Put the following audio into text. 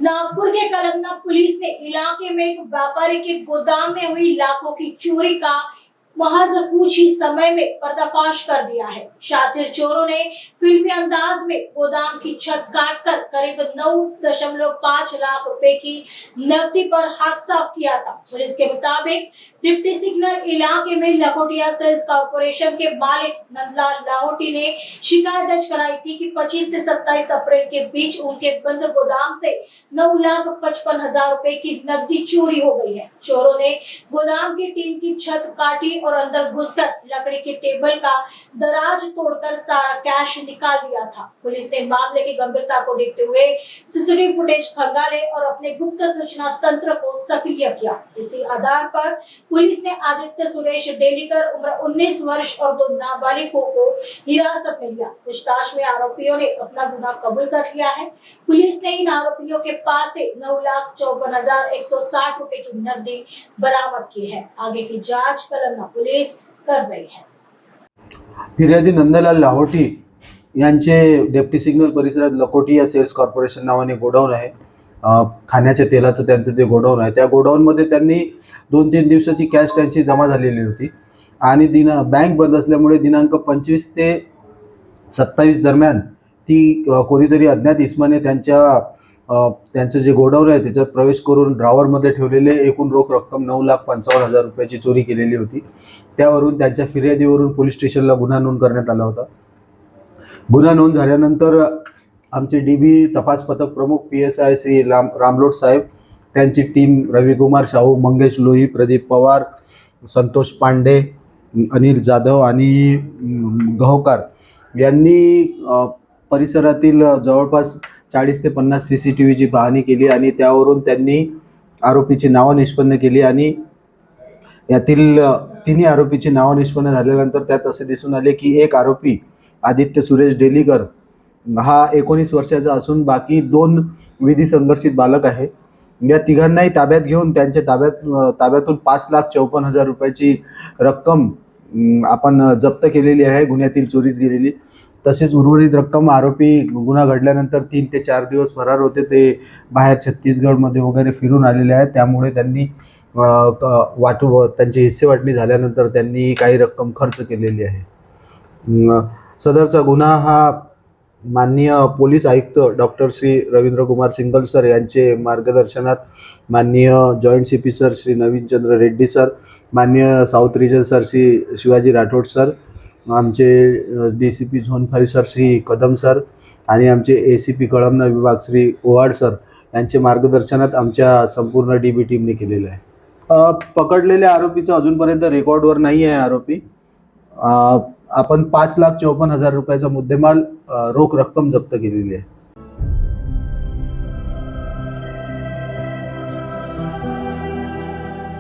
नागपुर के Kalamna police ने इलाके में एक व्यापारी के गोदाम में हुई लाखों की चोरी का महज कुछ ही समय में पर्दाफाश कर दिया है। शातिर चोरों ने फिल्मी अंदाज में गोदाम की छत काटकर करीब 9.5 लाख रुपए की नकदी पर हाथ साफ किया था। पुलिस के मुताबिक डिप्टी सिग्नल इलाके में लखोटिया सेल्स कॉर्पोरेशन के मालिक नंदलाल लाहौटी ने शिकायत दर्ज कराई थी कि 25 से 27 अप्रैल के बीच उनके बंद गोदाम से 9,55,000 रुपए की नकदी चोरी हो गई है। चोरों ने गोदाम की टीन की छत काटी और अंदर घुसकर लकड़ी के टेबल का दराज तोड़कर सारा कैश निकाल लिया था। पुलिस ने मामले की गंभीरता को देखते हुए सीसीटीवी फुटेज खंगाले और अपने गुप्त सूचना तंत्र को सक्रिय किया। इसी आधार पर पुलिस ने आदित्य सुरेश डेलीकर उम्र 19 वर्ष और 2 नाबालिगों को हिरासत में लिया। पूछताछ में आरोपियों ने अपना गुनाह कबूल कर लिया है। पुलिस ने इन आरोपियों के पास से 9,54,160 रुपए की नकदी बरामद की है। आगे की जांच कलमना पुलिस कर रही है। फिर्यादी नंदलाल लाहोटी यांचे डेप्टी सिग्नल परिसरात लखोटिया सेल्स कॉर्पोरेशन नावाने गोडाऊन आहे। खाण्याच्या तेलाचं त्यांचं ते गोडाऊन आहे। त्या गोडाऊनमध्ये त्यांनी 2-3 दिवसाची कॅश त्यांची जमा झालेली होती आणि बँक बंद असल्यामुळे दिनांक 25 ते 27 दरम्यान ती कोणीतरी अज्ञात इसमाने त्यांचं जे गोडाऊन आहे त्याच्यात प्रवेश करून ड्रॉवरमध्ये ठेवलेले एकूण रोख रक्कम 9,55,000 रुपयाची चोरी केलेली होती। त्यावरून त्यांच्या फिर्यादीवरून पोलीस स्टेशनला गुन्हा नोंद करण्यात आला होता। गुन्हा नोंद झाल्यानंतर आमचे डीबी तपास पथक प्रमुख PSI श्री रामलोट साहेब, त्यांची टीम रविकुमार शाहू, मंगेश लोही, प्रदीप पवार, संतोष पांडे, अनिल जाधव आणि गहोकार यांनी परिसरातील जवळपास 40 ते 50 CCTVची पाहणी केली आणि त्यावरून त्यांनी आरोपीची नावं निष्पन्न केली आणि यातील तिन्ही आरोपीची नावं निष्पन्न झाल्यानंतर त्यात असे दिसून आले की एक आरोपी आदित्य सुरेश डेलीकर हा 19 वर्षाचा असून बाकी 2 विधी संघर्षित बालक आहे। या तिघांनाही ताब्यात घेऊन त्यांच्या ताब्यातून 5,54,000 रुपयाची रक्कम आपण जप्त केलेली आहे, गुन्ह्यातील चोरीस गेलेली। तसेच उर्वरित रक्कम आरोपी गुन्हा घडल्यानंतर 3 ते 4 दिवस फरार होते, ते बाहेर छत्तीसगडमध्ये वगैरे फिरून आलेले आहेत। त्यामुळे त्यांनी त्यांची हिस्से वाटणी झाल्यानंतर त्यांनी काही रक्कम खर्च केलेली आहे। सदरचा गुन्हा हा माननीय पोलीस आयुक्त डॉक्टर श्री रवींद्र कुमार सिंगल सर यांचे मार्गदर्शनात माननीय joint CP sir Shri Naveen Chandra Reddy sir, माननीय south region sir Shri Shivaji Rathod sir, आमचे DCP zone 5 sir Shri Kadam sir आणि आमचे ACP कळमना विभाग श्री ओवाड सर यांचे मार्गदर्शनात आमच्या संपूर्ण DB टीमने केलेलं आहे। पकडलेल्या आरोपीचा अजूनपर्यंत रेकॉर्डवर नाही आहे आरोपी। आपण 5,54,000 रुपयाचा मुद्देमाल रोख रक्कम जप्त केलेली आहे।